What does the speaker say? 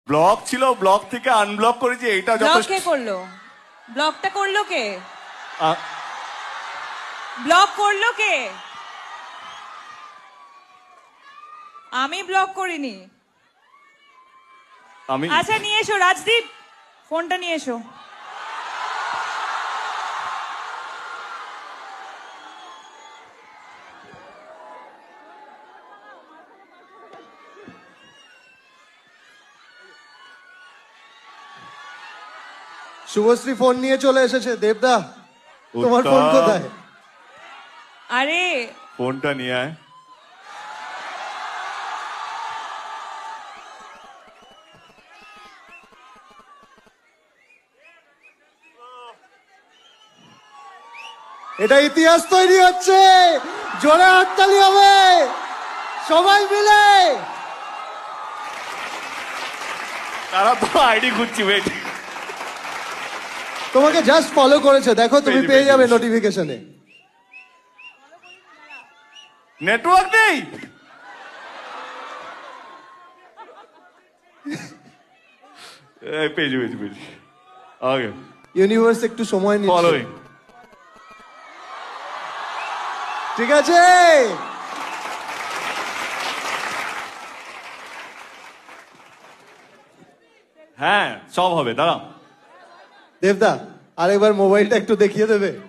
Block ছিল, block থেকে unblock করেছি, এটা ব্লক যথেষ্ট। কে করলো? ব্লকটা করলো কে? আ- ব্লক করলো কে? আমি ব্লক করিনি। আমি আচ্ছা নিয়ে এসো রাজদীপ, ফোনটা নিয়ে এসো। শুভশ্রী ফোন নিয়ে চলে এসেছে। দেবদা, তোমার উত্তম। ফোন কোথায়? আরে ফোনটা নিয়ে আয়। এটা ইতিহাস তৈরি হচ্ছে। জোরে হাততালি হবে সবাই মিলে। তারা তো আইডি খুঁজছি, ওয়েট। তোমাকে জাস্ট ফলো করেছে, দেখো তুমি পেয়েছি, পেয়ে যাবে পেয়েছি। নোটিফিকেশনে। নেটওয়ার্ক নেই। পেয়েছি পেয়েছি পেয়েছি। ওকে, ইউনিভার্স একটু সময় নিচ্ছে। ফলোইং। ঠিক আছে, হ্যাঁ সব হবে, দাঁড়াও। দেবদা আরেকবার মোবাইলটা একটু দেখিয়ে দেবে?